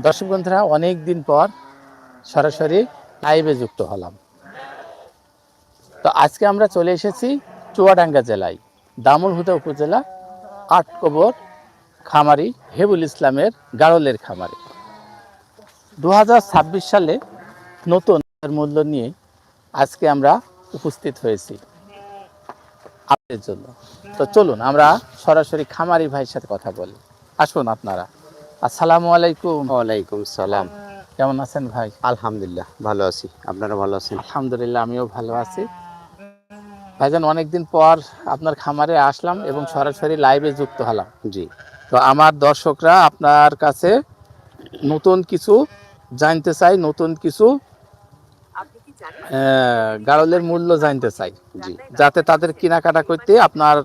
দর্শক বন্ধুরা, অনেক দিন পর সরাসরি লাইভে যুক্ত হলাম। তো আজকে আমরা চলে এসেছি চুয়াডাঙ্গা জেলায়, দামুড়হুদা উপজেলা, আটকবর খামারি হেবুল ইসলামের গাড়লের খামারে 2026 সালে নতুন মূল্য নিয়ে আজকে আমরা উপস্থিত হয়েছি আপনাদের জন্য। তো চলুন আমরা সরাসরি খামারি ভাইয়ের সাথে কথা বলি। আসুন আপনারা। আসসালামু আলাইকুম। ওয়ালাইকুম সালাম। কেমন আছেন ভাই? আলহামদুলিল্লাহ ভালো আছি, আপনারা ভালো আছেন? আলহামদুলিল্লাহ, আমিও ভালো আছি। ভাইজান, অনেকদিন পর আপনার খামারে আসলাম এবং সরাসরি লাইভে যুক্ত হলাম। জি। তো আমার দর্শকরা আপনার কাছে নতুন কিছু জানতে চাই, নতুন কিছু গাড়লের মূল্য জানতে চাই, জি, যাতে তাদের কেনাকাটা করতে আপনার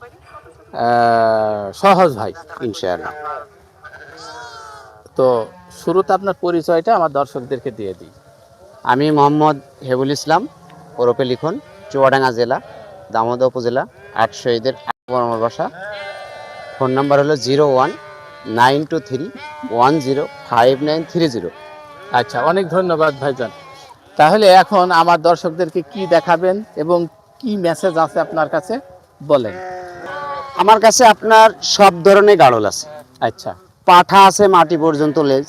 সহজ হয় ইনশাআল্লাহ। তো শুরুতে আপনার পরিচয়টা আমার দর্শকদেরকে দিয়ে দিই। আমি মোহাম্মদ হেবুল ইসলাম, ওরফে লিখন, চুয়াডাঙ্গা জেলা, দামোদা উপজেলা, ৮ শহীদের আমার বাসা। ফোন নাম্বার হলো 019231059330। আচ্ছা, অনেক ধন্যবাদ ভাইজান। তাহলে এখন আমার দর্শকদেরকে কি দেখাবেন এবং কি মেসেজ আছে আপনার কাছে বলেন। আমার কাছে আপনার সব ধরনের গাড়ল আছে। আচ্ছা, পাঠা আছে মাটি পর্যন্ত লেজ,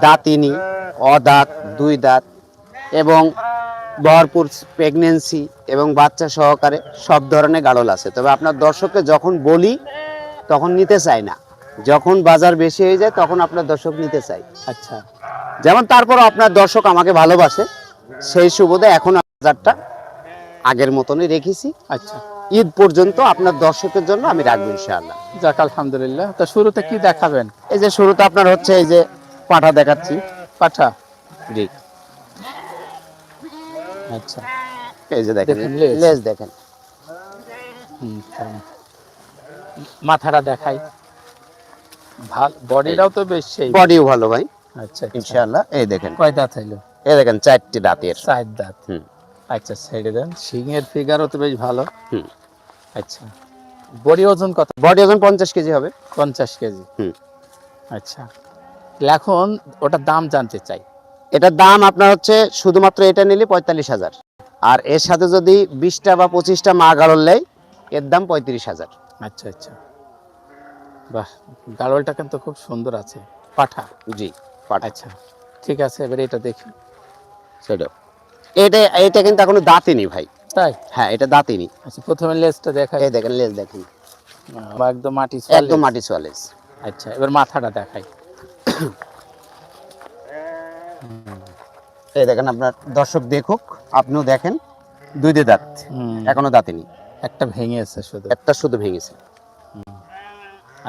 দাঁতিনি, অদাঁত, দুই দাঁত এবং ভরপুর প্রেগনেন্সি এবং বাচ্চা সহকারে সব ধরনের গাড়ল আছে। তবে আপনার দর্শককে যখন বলি তখন নিতে চাই না, যখন বাজার বেশি হয়ে যায় তখন আপনার দর্শক নিতে চাই। আচ্ছা, যেমন তারপরও আপনার দর্শক আমাকে ভালোবাসে, সেই সুবাদে এখন বাজারটা আগের মতনই রেখেছি। আচ্ছা, ঈদ পর্যন্ত আপনার দর্শকের জন্য আমি রাখবো ইনশাআল্লাহ। যাক আলহামদুলিল্লাহ। তো শুরুতে কি দেখাবেন? এই যে শুরুতে আপনার হচ্ছে এই যে পাঠা দেখাচ্ছি। পাঠা। জি, আচ্ছা, এই যে দেখেন দেখেন লেজ। লেজ দেখেন। মাথাটা দেখাই। ভাল বডিটাও তো বেশ সেই। বডিও ভালো ভাই, আচ্ছা, ইনশাআল্লাহ। এই দেখেন, কয় দাঁত হইলো? এই দেখেন 4টি দাঁতের। 4 দাঁত। হুম আচ্ছা, ছেড়ে দেন। সিংয়ের ফিগারও তো বেশ ভালো। হুম। আচ্ছা, বডি ওজন কত? বডি ওজন 50 কেজি হবে। 50 কেজি। হুম। আচ্ছা, এখন ওটার দাম জানতে চাই। এটার দাম আপনার হচ্ছে শুধুমাত্র এটা নিলে 45,000, আর এর সাথে যদি 20টা বা 25টা মা গাড়ল নেয় এর দাম 35,000। আচ্ছা, আচ্ছা, বাহ, গাড়লটা কিন্তু খুব সুন্দর আছে। পাঠা। জি, পাঠা। আচ্ছা, ঠিক আছে, এবারে এটা দেখি। সেটাও এটা কিন্তু এখনো দাঁতিনি ভাই। তাই? হ্যাঁ, এটা দাঁতিনি। আচ্ছা, প্রথমে লেজটা দেখাই। এই দেখেন লেজ দেখেন, একদম মাটি ছোঁয়া একদম লেজ। মাটি ছোঁয়া লেজ। আচ্ছা, এবার মাথাটা দেখাই। এই দেখেন, আপনার দর্শক দেখুক, আপনিও দেখেন, দুইটি দাঁত, এখনো দাঁতিনি। একটা ভেঙেছে শুধু। একটা শুধু ভেঙেছে।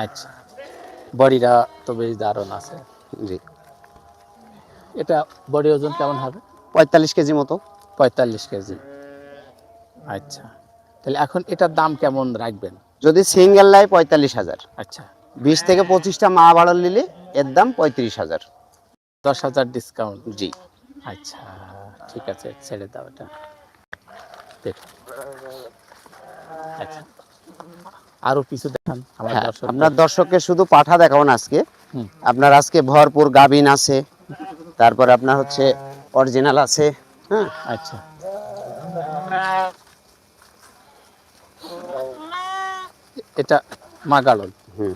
আচ্ছা, বডিটা তো বেশ দারুণ আছে। জি, এটা বডি ওজন কেমন হবে? 45 কেজি মতো। 45 কেজি। আচ্ছা, তাহলে এখন এটার দাম কেমন রাখবেন? যদি সিঙ্গেল লাই 45,000, আচ্ছা, 20 থেকে 25টা মা বাড়ল নিলে এর দাম 35,000। 10,000 ডিসকাউন্ট। জি। আচ্ছা, ঠিক আছে, ছেড়ে দাও এটা। দেখুন। আচ্ছা, আরো কিছু দেখান আমার হ্যাঁ, দর্শক। আপনার দর্শককে শুধু পাঠা দেখাবো না আজকে। হুম। আপনার আজকে ভরপুর গাবিন আছে, তারপরে আপনার হচ্ছে অরিজিনাল আছে। হ্যাঁ, আচ্ছা, এটা মা গাড়ল। হুম।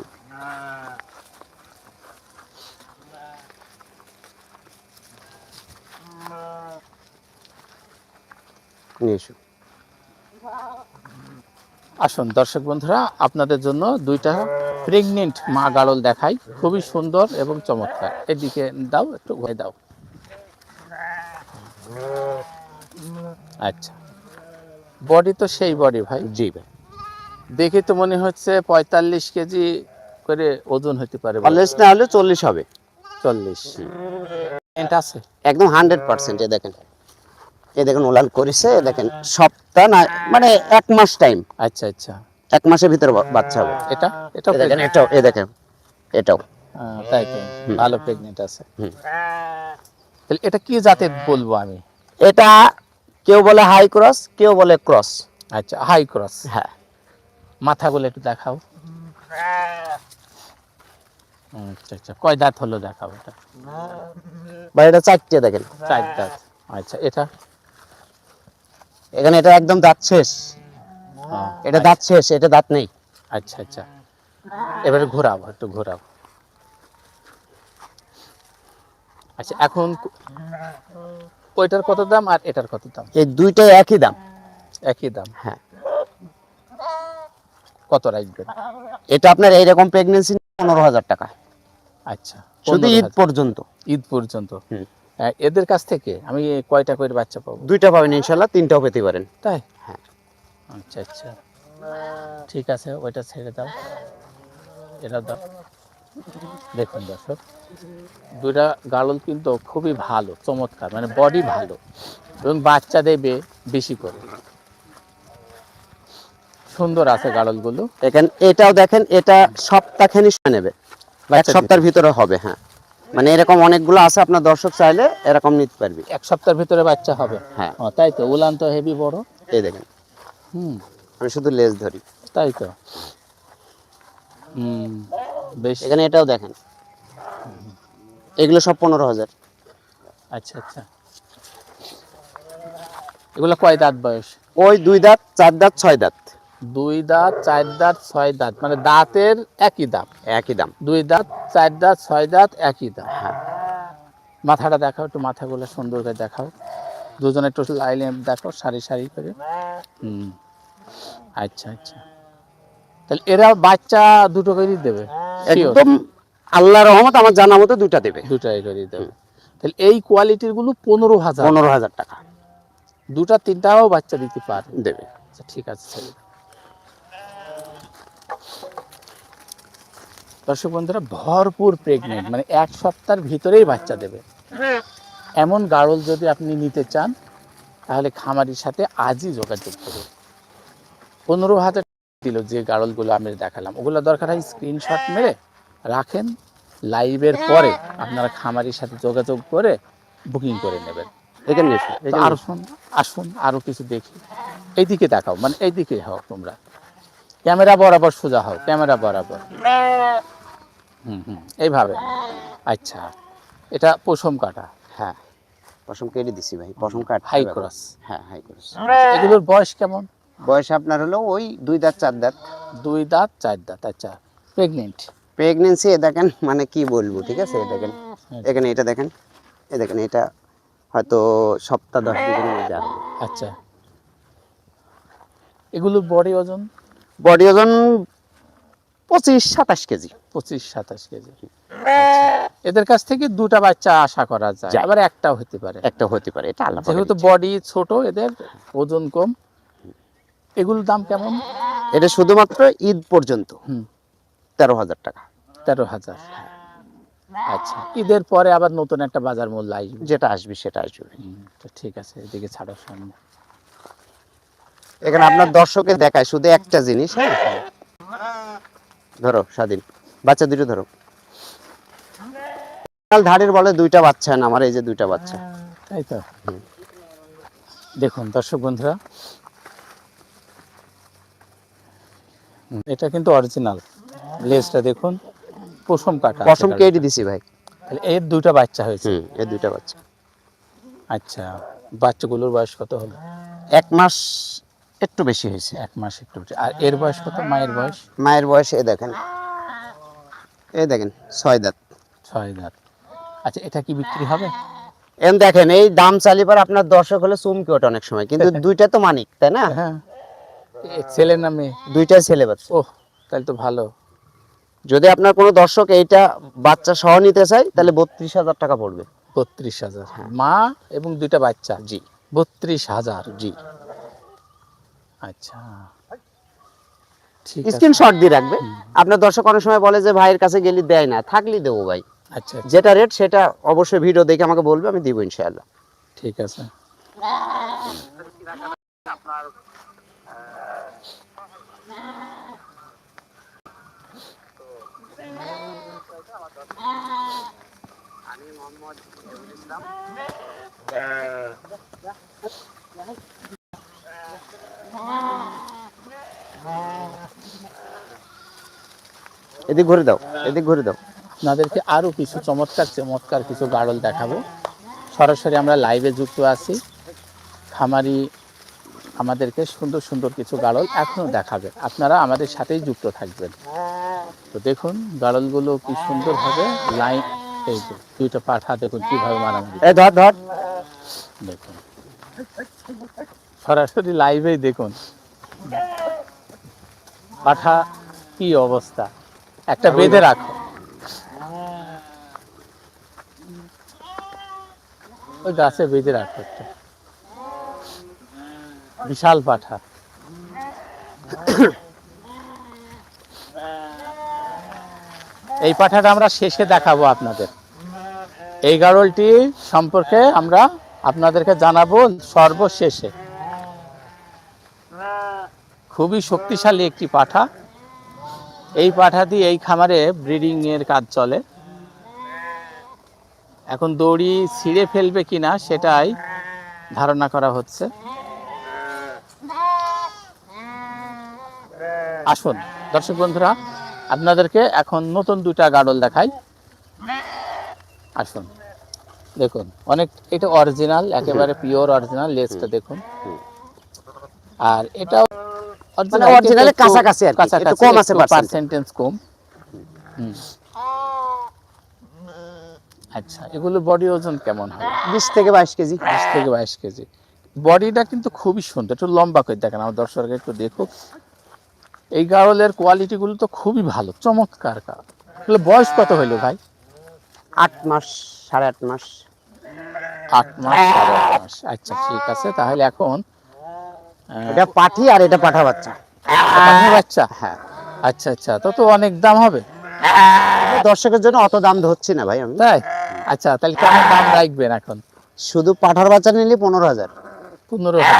নিয়ে এসো। আসুন দর্শক বন্ধুরা, আপনাদের জন্য দুইটা প্রেগনেন্ট মা গাড়ল দেখাই, খুবই সুন্দর এবং চমৎকার। এদিকে দাও, একটু ঘুরে দাও। আচ্ছা, বডি তো সেই বডি ভাই। জি ভাই, দেখে তো মনে হচ্ছে 45 কেজি করে ওজন হতে পারে। 40 না হলে 40 হবে। 40 এটা আছে একদম 100%। এ দেখেন ওলান করেছে, দেখেন সপ্তাহ না মানে 1 মাস টাইম। আচ্ছা, আচ্ছা, 1 মাসের ভিতরে বাচ্চা হবে। এটা এ দেখেন, এটাও এ দেখেন, এটাও। তাই তো, ভালো প্রেগনেন্ট আছে। হুম। তাহলে এটা কি জাতের বলবো আমি? এটা কেউ বলে হাই ক্রস, কেউ বলে ক্রস। আচ্ছা, হাই ক্রস। হ্যাঁ, মাথাগুলো একটু দেখাও। আচ্ছা আচ্ছা, কয় দাঁত হলো দেখাও এটা? ভাই এটা 4টে দেখেন। 4 দাঁত। আচ্ছা, এটা? এখানে এটা একদম দাঁত শেষ, এটা দাঁত শেষ, এটা দাঁত নেই। আচ্ছা আচ্ছা, এবারে ঘোরাও, একটু ঘোরাও। আচ্ছা, এখন ওইটার কত দাম আর এটার কত দাম? এই দুইটাই একই দাম। একই দাম? হ্যাঁ। কত রাখবেন? এটা আপনার এইরকম প্রেগনেন্সি 15,000 টাকা, আচ্ছা, শুধু ঈদ 15,000 পর্যন্ত। ঈদ পর্যন্ত? এদের কাছ থেকে আমি কয়টা করে বাচ্চা পাবো? দুইটা পাবেন ইনশাল্লাহ, 3টাও পেতে পারেন। তাই? হ্যাঁ। আচ্ছা আচ্ছা, ঠিক আছে, ওইটা ছেড়ে দাও, এটা দাও। দেখুন দর্শক, দুইটা গাড়ল কিন্তু খুবই ভালো, চমৎকার, মানে বডি ভালো এবং বাচ্চা দেবে বেশি করে, সুন্দর আছে গাড়লগুলো। দেখেন এটাও দেখেন, এটা সপ্তাহখানি সময় নেবে, এক সপ্তাহের ভিতরে হবে। হ্যাঁ, মানে এরকম অনেকগুলো আছে, আপনার দর্শক চাইলে এরকম নিতে পারবি। এক সপ্তাহের ভিতরে বাচ্চা হবে? হ্যাঁ। তাই তো, উলান তো হেভি বড়। এই দেখেন, আমি শুধু লেজ ধরি। তাই তো, বেশ। এখানে এটাও দেখেন, এগুলো সব 15,000। আচ্ছা আচ্ছা, এগুলো কয় দাঁত বয়স? ওই 2 দাঁত, 4 দাঁত, 6 দাঁত। 2 দাঁত, 4 দাঁত, 6 দাঁত, মানে দাঁতের একই দাম? একই দাম। 2 দাঁত, 4 দাঁত, 6 দাঁত একই দাম। হ্যাঁ। মাথাটা দেখাও একটু, মাথাগুলো সুন্দর করে দেখাও, দুজনে একটু লাইনে দেখো, সারি সারি করে। আচ্ছা আচ্ছা, তাহলে এরা বাচ্চা দুটো করেই দেবে? একদম আল্লাহর রহমত, আমার জানা মতো 2টা দেবে। দুটাই করেই দেবে। তাহলে এই কোয়ালিটির গুলো 15,000? 15,000 টাকা। 2টা 3টাও বাচ্চা দিতে পারে? দেবে। আচ্ছা, ঠিক আছে, ছেড়ে দাও। দর্শক বন্ধুরা, ভরপুর প্রেগনেন্ট, মানে 1 সপ্তাহের ভিতরেই বাচ্চা দেবে, এমন গাড়ল যদি আপনি নিতে চান তাহলে খামারির সাথে আজই যোগাযোগ করুন। 15,000 দিল যে গাড়লগুলো আমি দেখালাম, ওগুলো দরকার হয় স্ক্রিনশট মেরে রাখেন, লাইভের পরে আপনারা খামারির সাথে যোগাযোগ করে বুকিং করে নেবেন। দেখেন আসুন আরো কিছু দেখি। এইদিকে দেখাও, মানে এইদিকে হও তোমরা, ক্যামেরা বরাবর সোজা হও, ক্যামেরা বরাবর। এইভাবে। আচ্ছা, এটা পশম কাটা? হ্যাঁ, পশম কেটে দিছি ভাই, পশম কাট। High cross? হ্যাঁ, হাই ক্রস। এগুলোর বয়স কেমন? বয়স আপনার হলো ওই 2 দাঁত, 4 দাঁত। 2 দাঁত, 4 দাঁত। আচ্ছা, প্রেগনেন্ট? প্রেগনেন্সি দেখেন, মানে কি বলবো, ঠিক আছে, দেখেন এখানে, এটা দেখেন, এই দেখেন, এটা হয়তো সপ্তাহ 10 দিনের মধ্যে আসবে। আচ্ছা, এগুলোর বডি ওজন? বডি ওজন 25-27 কেজি। 25-27 কেজি। এদের কাছ থেকে 2টা বাচ্চা আশা করা যায়, আবার একটাও হতে পারে। একটা হতে পারে, এটা আল্লাহ পাকের যেহেতু ইচ্ছা। বডি ছোট, এদের ওজন কম। এগুলোর দাম কেমন? এটা শুধুমাত্র ঈদ পর্যন্ত 13,000 টাকা। 13,000? আচ্ছা, ঈদের পরে আবার নতুন একটা বাজার মূল্য আসবে, যেটা আসবে সেটা আসবে। তো ঠিক আছে, এদিকে ছাড়ো সামনে। এখানে আপনার দর্শকের দেখায় শুধু একটা জিনিস। হ্যাঁ, ধরো স্বাধীন, বাচ্চা দুটো ধরো। ধাড়ির বলে 2টা বাচ্চা না আমার, এই যে 2টা বাচ্চা। তাই তো, দেখুন দর্শক বন্ধুরা, এটা কিন্তু অরিজিনাল। লেজটা দেখুন, পশম কাটা, পশম কেটে দিছি ভাই। তাহলে এর 2টা বাচ্চা হয়েছে? এই 2টা বাচ্চা। আচ্ছা, বাচ্চাগুলোর বয়স কত হলো? 1 মাস একটু বেশি হয়েছে। 1 মাস একটু বেশি। আর এর বয়স কত? মায়ের বয়স? মায়ের বয়স এই দেখেন, 6 দাঁত। 6 দাঁত। আচ্ছা, এটা কি বিক্রি হবে? দেখেন, এই দাম চালিবার আপনার দর্শক হলে চমকে ওঠে অনেক সময়, কিন্তু 2টা তো মানিক, তাই না? হ্যাঁ, ছেলে না মেয়ে? 2টাই ছেলে বাচ্চা। ওহ, তাহলে তো ভালো। যদি আপনার কোনো দর্শক এইটা বাচ্চা সহ নিতে চায় তাহলে 32,000 টাকা পড়বে। 32,000? মা এবং 2টা বাচ্চা? জি। 32,000? জি। আচ্ছা, ঠিক আছে। স্ক্রিনশট দিয়ে রাখবে। আপনার দর্শক অনেক সময় বলে যে ভাইয়ের কাছে গেলি দেয় না, থাকলে দেবো ভাই। আচ্ছা, যেটা রেট সেটা অবশ্যই ভিডিও দেখে আমাকে বলবে, আমি দিব ইনশাআল্লাহ। ঠিক আছে। আমি মোহাম্মদ ইসলামুল ইসলাম। এদিক ঘুরে দাও, এদিক ঘুরে দাও। আপনাদেরকে আরো কিছু চমৎকার চমৎকার কিছু গাড়ল দেখাবো। সরাসরি আমরা লাইভে যুক্ত আছি। খামারি আমাদেরকে সুন্দর সুন্দর কিছু গাড়ল এখনো দেখাবে, আপনারা আমাদের সাথেই যুক্ত থাকবেন। তো দেখুন গাড়লগুলো কি সুন্দর ভাবে লাইন, এই যে দুইটা পাঠা দেখুন কিভাবে মারামারি, ধর ধর, দেখুন সরাসরি লাইভেই দেখুন পাঠা কি অবস্থা। একটা বেঁধে রাখো, ওই গাছে বেঁধে রাখো একটা বিশাল পাঠা। এই পাঠাটা আমরা শেষে দেখাবো আপনাদের। এই গাড়লটি সম্পর্কে আমরা আপনাদেরকে জানাবো সর্বশেষে। খুবই শক্তিশালী একটি পাঠা। এই পাঠা দিয়ে এই খামারে ব্রিডিং এর কাজ চলে। এখন দড়ি ছিঁড়ে ফেলবে কিনা সেটাই ধারণা করা হচ্ছে। আসুন দর্শক বন্ধুরা, আপনাদেরকে এখন নতুন দুটা গাড়ল দেখাই। আসুন দেখুন, অনেক এটা অরিজিনাল, একেবারে পিওর অরিজিনাল। লেজটা দেখুন, আর এটাও অরিজিনালের কাছাকাছি আর কি, একটু কম আছে পার্সেন্টেজ কম। আচ্ছা, এগুলো বডি ওজন কেমন হয়? 20 থেকে 22 কেজি। 20 থেকে 22 কেজি। বডিটা কিন্তু খুবই সুন্দর, একটু লম্বা করে দেখেন, আমার দর্শকরা একটু দেখুক। এই গাড়লের কোয়ালিটি গুলো তো খুবই ভালো, চমৎকার গাড়ল। এগুলো বয়স কত হইলো ভাই? 8 মাস, 8.5 মাস। 8 মাস, 8.5 মাস। আচ্ছা ঠিক আছে, তাহলে এখন এটা পাঠি আর এটা পাঠা বাচ্চা। পাঠা বাচ্চা? হ্যাঁ। আচ্ছা আচ্ছা, তো অনেক দাম হবে। দর্শকের জন্য অত দাম ধরছি না ভাই আমি। তাই? আচ্ছা, তাহলে কেমন দাম রাখবেন এখন? শুধু পাঠার বাচ্চা নিলে 15,000। 15,000।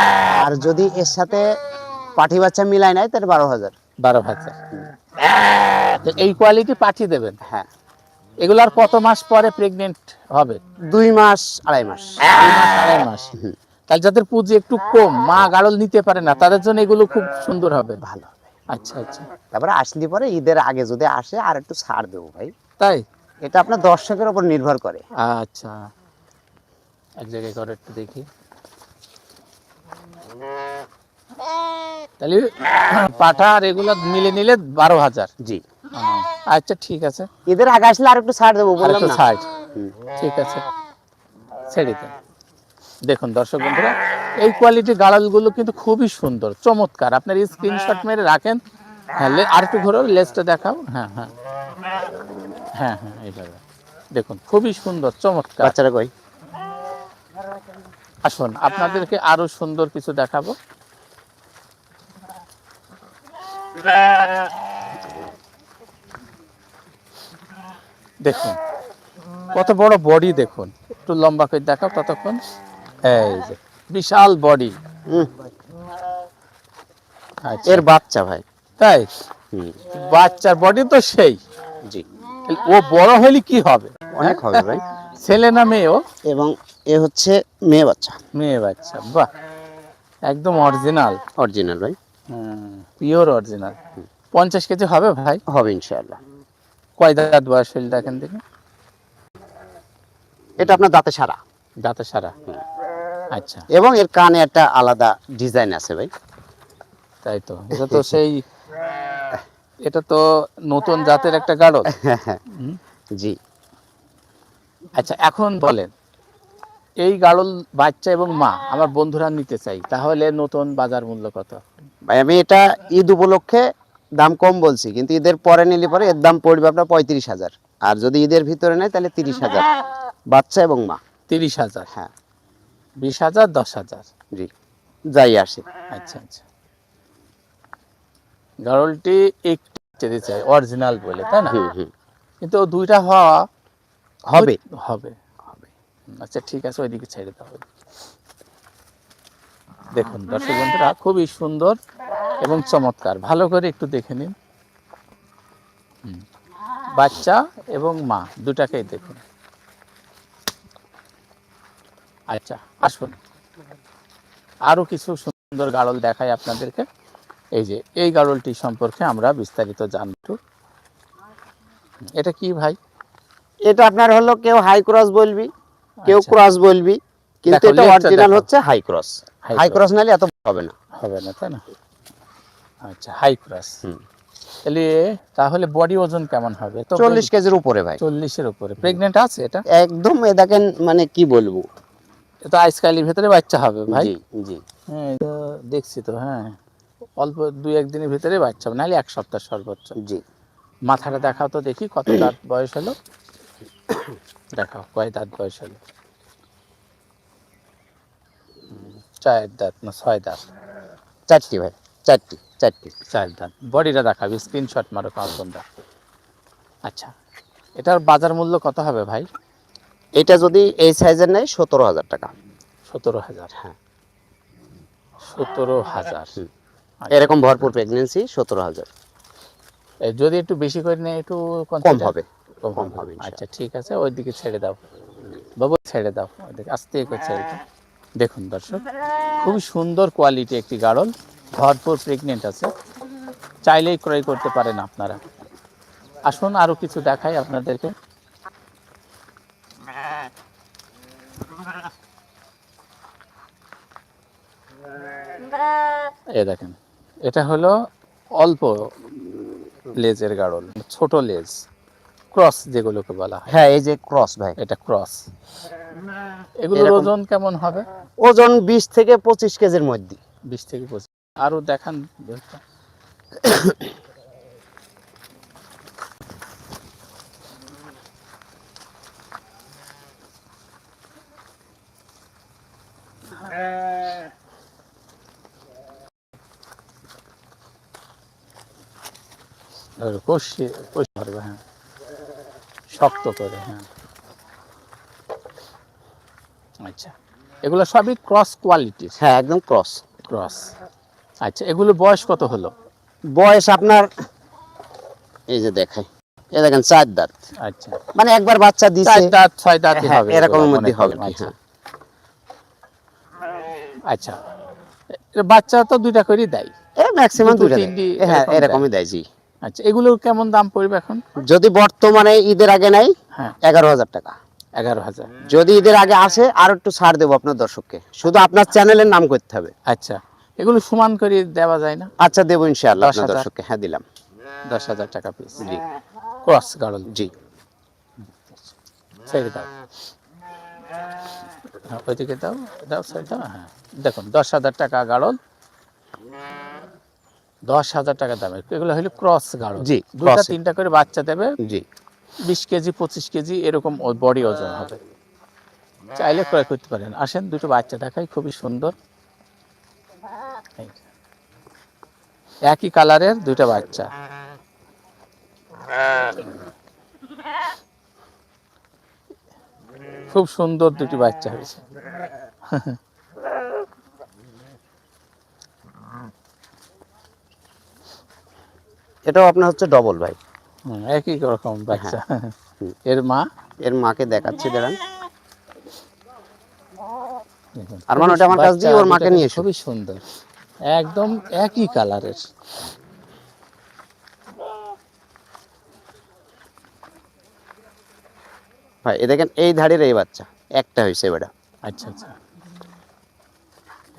আর যদি এর সাথে পাঠি বাচ্চা মিলাই নাই তাহলে 12,000। 12,000। তো এই কোয়ালিটি পাঠি দেবেন? হ্যাঁ। এগুলো আর কত মাস পরে প্রেগনেন্ট হবে? 2 মাস, 2.5 মাস। 2 মাস, 2.5 মাস। তাহলে যাদের পুঁজি একটু কম, মা গাড়ল নিতে পারে না, তাদের জন্য এগুলো খুব সুন্দর হবে। ভালো। আচ্ছা আচ্ছা। তারপরে আসলে পরে ঈদের আগে যদি আসে আর একটু ছাড় দেবো ভাই। তাই? এটা আপনার দর্শকের উপর নির্ভর করে। আচ্ছা, এক জায়গায় করে একটু দেখি। তাহলে পাঠা আর এগুলো মিলে নিলে 12,000। জি। আচ্ছা ঠিক আছে, ঈদের আগে আসলে আর একটু ছাড় দেবো আর বললাম একটু না। ছাড়। ঠিক আছে, ছেড়ে দেন। দেখুন দর্শক বন্ধুরা, এই কোয়ালিটির গাড়লগুলো কিন্তু খুবই সুন্দর, চমৎকার। আপনার স্ক্রিনশট মেরে রাখেন। হ্যাঁ, আর একটু ঘোরো, লেজটা দেখাও। হ্যাঁ হ্যাঁ হ্যাঁ হ্যাঁ, এইভাবে দেখুন, খুবই সুন্দর, চমৎকার। বাচ্চারা কই? আসুন আপনাদেরকে আরো সুন্দর কিছু দেখাবো। দেখুন কত বড় বডি, দেখুন একটু লম্বা করে দেখাও ততক্ষণ। এই যে বিশাল বডি। এর বাচ্চা ভাই। তাই? বাচ্চার বডি তো সেই। জি। ও বড় হলে কি হবে? অনেক হবে ভাই। ছেলে না মেয়ে ও? এবং এ হচ্ছে মেয়ে বাচ্চা। মেয়ে বাচ্চা, বাহ, একদম অরিজিনাল। অরিজিনাল ভাই। Pure original. 50 কেজি হবে ভাই? হবে ইনশাআল্লাহ। কয় দাঁত বয়স হইল দেখেন দেখি। এটা আপনার দাঁতে সারা। দাঁতে সারা। আচ্ছা। এবং এর কানে একটা আলাদা ডিজাইন আছে ভাই। তাই তো, এটা তো সেই, এটা তো নতুন জাতের একটা গাড়ল। জি। আচ্ছা এখন বলেন, এই গাড়ল বাচ্চা এবং মা আমার বন্ধুরা নিতে চাই, তাহলে নতুন বাজার মূল্য কত? ভাই আমি এটা ঈদ উপলক্ষে দাম কম বলছি, কিন্তু ঈদের পরে নিলে পরে এর দাম পড়বে আপনার 35,000। আর যদি ঈদের ভিতরে নেয় তাহলে 30,000, বাচ্চা এবং মা। 30,000? হ্যাঁ। 20,000, 10,000। জি, যাই আসে। আচ্ছা আচ্ছা। গাড়লটি একটু যেতে চাই অরিজিনাল বলে, তাই না? কিন্তু দুইটা হওয়া হবে। হবে হবে। আচ্ছা ঠিক আছে, ওইদিকে ছেড়ে দাও। দেখুন দর্শক বন্ধুরা, খুবই সুন্দর এবং চমৎকার, ভালো করে একটু দেখে নিন। বাচ্চা এবং মা দুটাকেই দেখুন। আচ্ছা আসুন, আরো কিছু সুন্দর গাড়ল দেখাই আপনাদেরকে। এই যে এই গাড়লটি সম্পর্কে আমরা বিস্তারিত জানব। এটা কি ভাই? এটা আপনার হলো কেউ হাই ক্রস বলবি, কেউ আচ্ছা। ক্রস বলবি, কিন্তু দেখো, এটা লেজটা অরিজিনাল দেখো। হচ্ছে high cross. High high cross. Cross নালে এত হবে না। হবে না, তাই না? আচ্ছা, হাই ক্রস। হুম। তাহলে বডি ওজন কেমন হবে? তো 40 কেজির উপরে ভাই, 40-এর উপরে। প্রেগনেন্ট আছে এটা? একদম। এ দেখেন মানে কি বলবো। এটা আইসকালির ভেতরে বাচ্চা হবে ভাই। জি জি। হ্যাঁ, এটা দেখছি তো। হ্যাঁ, অল্প 2-1 দিনের ভিতরে বাচ্চা হবে, নাহলে 1 সপ্তাহ সর্বোচ্চ। জি। মাথাটা দেখাও তো দেখি, কত দাঁত বয়স হলো? দেখাও, কয় দাঁত বয়স হলো? 4 দাঁত না 6 দাঁত? 4টি ভাই, 4টি 4টি। 4 দাঁত। বডিটা দেখাবি, স্ক্রিনশট মারো তোমরা। আচ্ছা, এটার বাজার মূল্য কত হবে ভাই? এটা যদি এই সাইজের নেয় 17,000 টাকা। 17,000? হ্যাঁ। 17,000। এরকম ভরপুর প্রেগন্যান্সি 17,000। যদি একটু বেশি করে নেয়, একটু কম হবে। কম কম হবে। হবে আচ্ছা, ইনশাআল্লাহ। ঠিক আছে, ওইদিকে ছেড়ে দাও বাবু, ছেড়ে দাও ওইদিকে, আস্তে করে ছেড়ে দাও। দেখুন দর্শক, খুবই সুন্দর কোয়ালিটি একটি গাড়ল, ভরপুর প্রেগনেন্ট আছে, চাইলেই ক্রয় করতে পারেন আপনারা। আসুন আরো কিছু দেখাই আপনাদেরকে। এ দেখেন, এটা হলো অল্প লেজের গাড়ল, ছোট লেজ, ক্রস যেগুলোকে বলা হয়। হ্যাঁ, এই যে ক্রস ভাই। এটা ক্রস। এগুলোর এরকম ওজন কেমন হবে? ওজন 20 থেকে 25 কেজির মধ্যে। 20 থেকে 25। আরো দেখান দুইটা। কষিয়ে কষিয়ে ধরবে, হ্যাঁ, শক্ত করে। হ্যাঁ, আচ্ছা, এগুলো সবই ক্রস কোয়ালিটির। হ্যাঁ, একদম ক্রস। ক্রস। আচ্ছা, এগুলো বয়স কত হলো? বয়স আপনার এই যে দেখাই, এই দেখেন 4 দাঁত। আচ্ছা, মানে একবার বাচ্চা 4 দিছে। দাঁত 6 দাঁতই হ্যাঁ, হবে এরকমের এগুলো, মধ্যে মনে হবে করেন। কি। আচ্ছা, হ্যাঁ। আচ্ছা, এর বাচ্চা তো 2টা করে দেয়, ম্যাক্সিমাম 2টা দেয়। 2-3টি হ্যাঁ, এরকম এরকমই দেয়। দেয়। জি। আচ্ছা, এগুলোর কেমন দাম পড়বে এখন? যদি বর্তমানে ঈদের আগে নাই, হ্যাঁ, 11,000 টাকা। 11,000। যদি ঈদের আগে আসে আর একটু ছাড় দেবো আপনার দর্শককে, শুধু আপনার চ্যানেলের নাম করতে হবে। আচ্ছা, এগুলো সমান করে দেওয়া যায় না? আচ্ছা, দেবো ইনশাআল্লাহ আপনার 10,000? দর্শককে। হ্যাঁ, দিলাম। 10,000 টাকা পিস। জি ক্রস গাড়ল। জি। ছেড়ে দাও। হ্যাঁ, ওইদিকে দাও, দাও, ছেড়ে দাও। হ্যাঁ, দেখুন 10,000 টাকা গাড়ল, 10,000 টাকা দামের। এগুলো হলো ক্রস গাড়ল। জি, 2টা-3টা করে বাচ্চা দেবে, জি। 20 কেজি 25 কেজি এরকম বডি ওজন হবে। চাইলে ক্রয় করতে পারেন। আসেন, দুটো বাচ্চা দেখাই, খুবই সুন্দর। এই যে, একই কালারের 2টা বাচ্চা। খুব সুন্দর 2টি বাচ্চা হয়েছে। এটাও আপনার হচ্ছে ডবল ভাই। একই রকম বাচ্চা। হুম। এর মা, এর মাকে দেখাচ্ছি, দাঁড়ান। দেখুন, আর মানে ওটা আমার কাছে দিয়ে ওর মাকে নিয়ে এসো। খুবই সুন্দর, একদম একই কালারের। ভাই এ দেখেন, এই ধাড়ির এই বাচ্চা একটা হয়েছে বেটা। আচ্ছা, আচ্ছা,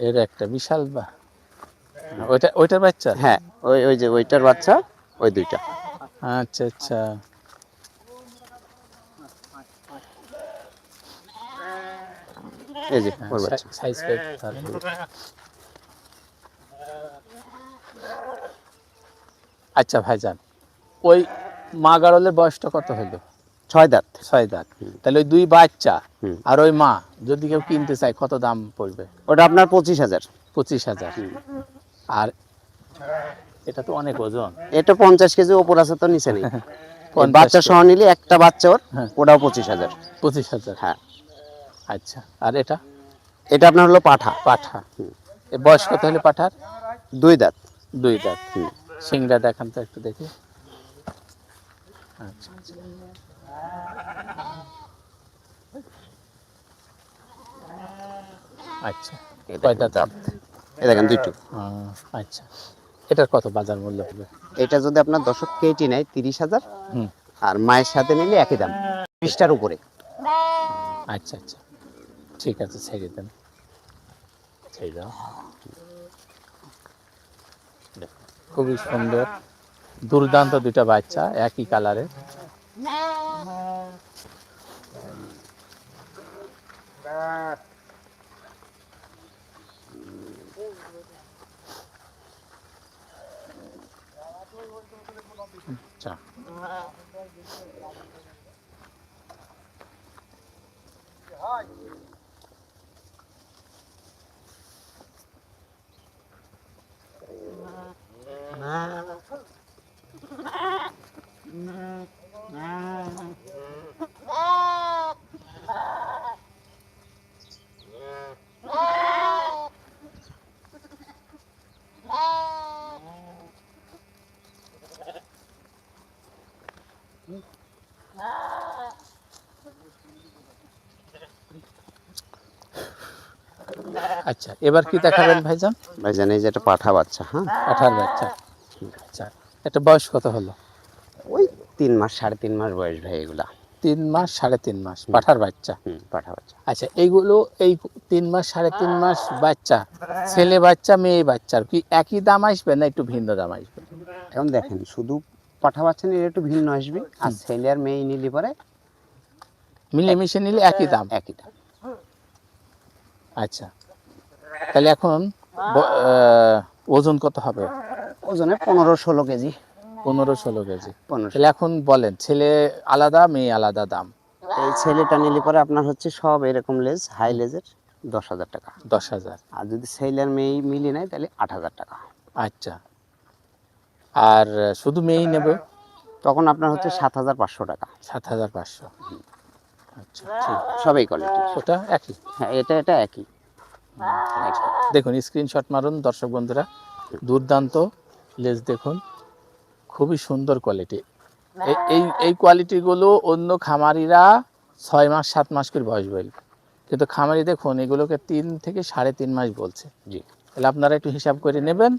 এর একটা বিশাল ওইটার বাচ্চা। হ্যাঁ, ওই ওই যে ওইটার বাচ্চা, ওই 2টা। আচ্ছা, আচ্ছা, এই যে ওর বাচ্চা। সাইজ আচ্ছা ভাইজান, ওই মা গাড়লের বয়সটা কত হলো? 6 দাঁত। 6 দাঁত। তাহলে ওই 2 বাচ্চা হুম। আর ওই মা যদি কেউ কিনতে চায়, কত দাম পড়বে? ওটা আপনার 25,000। 25,000। আর এটা তো অনেক ওজন। এটা 50 কেজি ওপর আছে, তো নিচে নেই। 50 বাচ্চা সহ নিলে একটা বাচ্চা ওর, হ্যাঁ। ওটাও 25,000। 25,000। হ্যাঁ। আচ্ছা, আর এটা এটা আপনার হলো পাঠা। পাঠা। এ বয়স কত হলে পাঠার? 2 দাঁত। 2 দাঁত। সিংড়া দেখান তো একটু দেখি। আচ্ছা, আচ্ছা, আচ্ছা, কয় দাঁত? এই দেখেন 2টো। আচ্ছা, এটার কত বাজার মূল্য হবে? এটা যদি আপনার দর্শক কেটি নেয় 30,000, হুম। আর মায়ের সাথে নিলে একই দাম। 20টার উপরে। আচ্ছা আচ্ছা, ঠিক আছে, ছেড়ে দেন, ছেড়ে দাও। দেখো, খুবই সুন্দর, দুর্দান্ত দুইটা বাচ্চা, একই কালারের। আচ্ছা, আচ্ছা, এবার কি দেখাবেন ভাইজান? ভাইজান এই যে একটা পাঠা বাচ্চা, হ্যাঁ, পাঠার বাচ্চা। আচ্ছা, এটা বয়স কত হলো? ওই 3 মাস 3.5 মাস বয়স ভাই এগুলা। 3 মাস 3.5 মাস পাঠার বাচ্চা। পাঠা বাচ্চা। আচ্ছা, এইগুলো এই 3 মাস 3.5 মাস বাচ্চা, ছেলে বাচ্চা মেয়ে বাচ্চার কি একই দাম আসবে না একটু ভিন্ন দাম আসবে? এখন দেখেন, শুধু পাঠা বাচ্চা নিলে একটু ভিন্ন আসবে, আর ছেলে আর মেয়ে নিলে পরে মিলেমিশে নিলে একই দাম। একই দাম। আচ্ছা, তাহলে এখন ওজন কত হবে? ওজনে 15-16 কেজি। 15-16 কেজি। 15। তাহলে এখন বলেন, ছেলে আলাদা মেয়ে আলাদা দাম? এই ছেলেটা নিলে পরে আপনার হচ্ছে সব এরকম লেজ, হাই লেজের 10,000 টাকা। 10,000। আর যদি ছেলে আর মেয়ে মিলে নেয় তাহলে 8,000 টাকা। আচ্ছা, আর শুধু মেয়েই নেবে? তখন আপনার হচ্ছে 7,500 টাকা। 7,500। আচ্ছা, ঠিক। সবই কোয়ালিটি। ওটা একই? হ্যাঁ, এটা একই। দেখুন, স্ক্রিনশট মারুন দর্শক বন্ধুরা, দুর্দান্ত লেজ দেখুন, খুবই সুন্দর কোয়ালিটি। এই এই কোয়ালিটিগুলো অন্য খামারিরা 6 মাস 7 মাস করে বয়স বলবে, কিন্তু খামারি দেখুন এগুলোকে 3 থেকে 3.5 মাস বলছে। জি। তাহলে আপনারা একটু হিসাব করে নেবেন,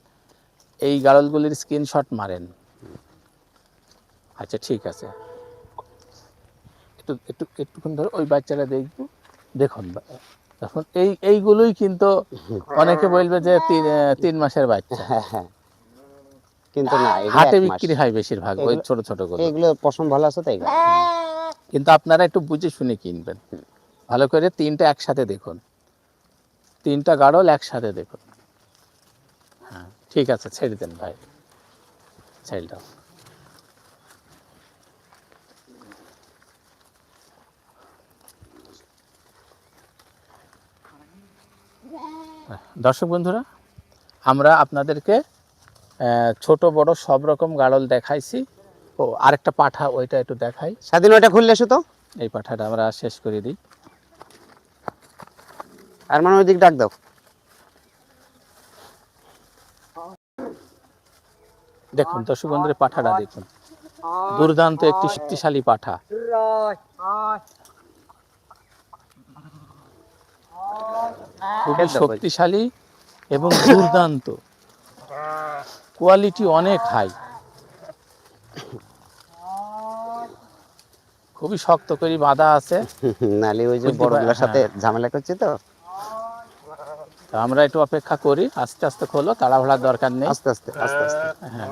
এই গাড়লগুলির স্ক্রিনশট মারেন। আচ্ছা, ঠিক আছে, একটু একটু একটুক্ষণ ধরে ওই বাচ্চারা দেখব। দেখুন এখন এইগুলোই কিন্তু অনেকে বলবে যে 3 মাসের বাচ্চা। হ্যাঁ, কিন্তু না, এগুলো হাটে 1 মাস। বিক্রি হয় বেশিরভাগ ওই ছোট ছোট গুলো, এগুলো পশম ভালো আছে তাই। কিন্তু আপনারা একটু বুঝে শুনে কিনবেন। ভালো করে 3টা একসাথে দেখুন, 3টা গাড়ল একসাথে দেখুন। হ্যাঁ, ঠিক আছে, ছেড়ে দেন ভাই, ছেড়ে দাও। দর্শক বন্ধুরা, আমরা আপনাদেরকে ছোট বড় সব রকম গাড়ল দেখাইছি। ও আরেকটা পাঠা, ওইটা একটু দেখাই। স্বাধীন, ওইটা খুললে এসো তো। এই পাঠাটা আমরা শেষ করে দিই। আর মানে ওই দিক ডাক দাও। দেখুন দর্শক বন্ধুরা, পাঠাটা দেখুন, দুর্দান্ত একটি শক্তিশালী পাঠা। খুবই শক্তিশালী এবং দুর্দান্ত, কোয়ালিটি অনেক হাই, খুবই শক্ত করে বাঁধা আছে। নালে ওই যে বড়গুলোর সাথে ঝামেলা করছে তো। তো আমরা একটু অপেক্ষা করি, আস্তে আস্তে খোলো, তাড়াহুড়ার দরকার নেই। আস্তে আস্তে আস্তে আস্তে। হ্যাঁ,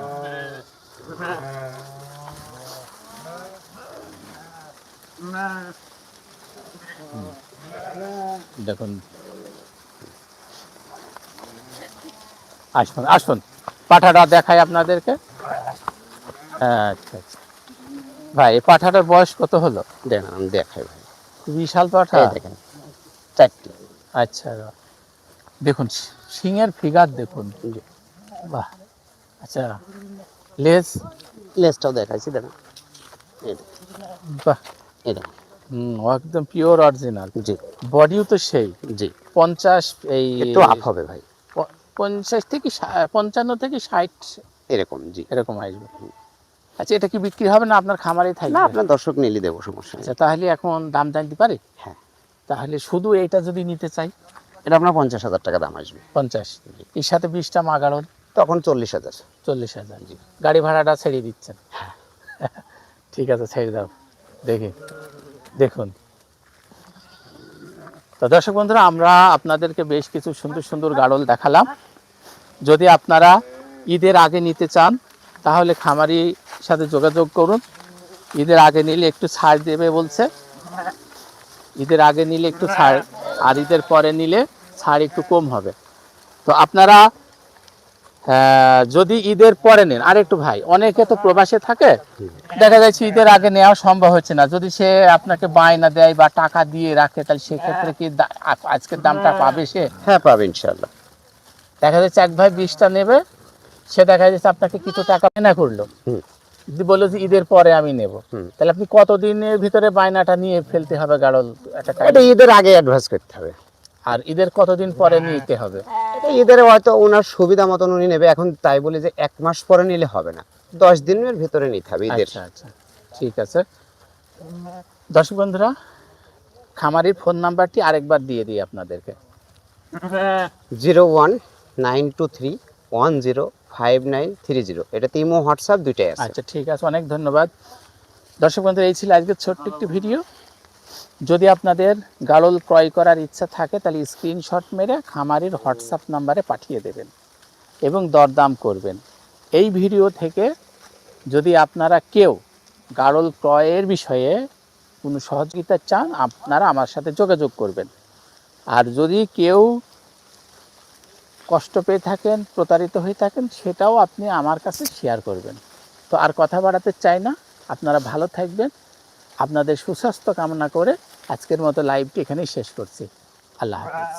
দেখুন, আসুন আসুন, পাঠাটা দেখাই আপনাদেরকে। আচ্ছা আচ্ছা ভাই, এই পাঠাটার বয়স কত হলো? দেখেন, আমি দেখাই ভাই। বিশাল পাঠা। এই দেখেন, 4টি। আচ্ছা, দেখুন শিংয়ের ফিগার দেখুন, বাহ। আচ্ছা, লেজটাও দেখাইছি, দেখেন। এই দেখেন, বাহ, এই দেখেন। একদম পিওর অরিজিনাল। জি বডিও তো সেই। জি। 50 এই একটু আপ হবে ভাই, 50 থেকে 55 থেকে 60 এরকম। জি, এরকম আসবে। আচ্ছা, এটা কি বিক্রি হবে না আপনার খামারেই না থাকবে? আপনার দর্শক নিলে দেবো, সমস্যা নেই। আচ্ছা, তাহলে এখন দাম জানতে পারি? হ্যাঁ, তাহলে শুধু এইটা যদি নিতে চাই, এটা আপনার 50,000 টাকা দাম আসবে। 50, এর সাথে 20টা মাগাড়ন, তখন 40,000। 40,000। গাড়ি ভাড়াটা ছেড়ে দিচ্ছেন? ঠিক আছে, ছেড়ে দাও দেখি। দেখুন। তো দর্শক বন্ধুরা, আমরা আপনাদেরকে বেশ কিছু সুন্দর সুন্দর গাড়ল দেখালাম। যদি আপনারা ঈদের আগে নিতে চান তাহলে খামারির সাথে যোগাযোগ করুন। ঈদের আগে নিলে একটু ছাড় দেবে বলছে, ঈদের আগে নিলে একটু ছাড়, আর ঈদের পরে নিলে ছাড় একটু কম হবে। তো আপনারা যদি ঈদের পরে নেন, আর একটু ভাই, অনেকে তো প্রবাসে থাকে, দেখা যাচ্ছে ঈদের আগে নেওয়া সম্ভব হচ্ছে না, যদি সে আপনাকে বায়না দেয় বা টাকা দিয়ে রাখে, তাহলে সেক্ষেত্রে কি আজকের দামটা পাবে সে? হ্যাঁ, পাবে ইনশাল্লাহ। দেখা যাচ্ছে এক ভাই 20টা নেবে, সে দেখা যাচ্ছে আপনাকে কিছু টাকা বায়না করলো, হুম। যদি বললো যে ঈদের পরে আমি নেব, হুম। তাহলে আপনি কতদিনের ভিতরে বায়নাটা নিয়ে ফেলতে হবে গাড়ল? এটা ঈদের আগে অ্যাডভান্স করতে হবে। আর ঈদের কতদিন পরে নিতে হবে? এটা ঈদের হয়তো ওনার সুবিধা মতন উনি নেবে। এখন তাই বলি যে 1 মাস পরে নিলে হবে না, 10 দিনের ভিতরে নিতে হবে ঈদের। আচ্ছা আচ্ছা, ঠিক আছে। দর্শক বন্ধুরা, খামারির ফোন নাম্বারটি আরেকবার দিয়ে দিই আপনাদেরকে। 01923105930। এটাতে ইমো হোয়াটসঅ্যাপ দুইটাই আছে। আচ্ছা, ঠিক আছে, অনেক ধন্যবাদ। দর্শক বন্ধুরা, এই ছিল আজকের ছোট্ট একটি ভিডিও। যদি আপনাদের গাড়ল ক্রয় করার ইচ্ছা থাকে তাহলে স্ক্রিনশট মেরে খামারির হোয়াটসঅ্যাপ নাম্বারে পাঠিয়ে দেবেন এবং দরদাম করবেন। এই ভিডিও থেকে যদি আপনারা কেউ গাড়ল ক্রয়ের বিষয়ে কোনো সহযোগিতা চান, আপনারা আমার সাথে যোগাযোগ করবেন। আর যদি কেউ কষ্ট পেয়ে থাকেন, প্রতারিত হয়ে থাকেন, সেটাও আপনি আমার কাছে শেয়ার করবেন। তো আর কথা বাড়াতে চাই না, আপনারা ভালো থাকবেন। আপনাদের সুস্বাস্থ্য কামনা করে আজকের মতো লাইভটি এখানেই শেষ করছি। আল্লাহ হাফেজ।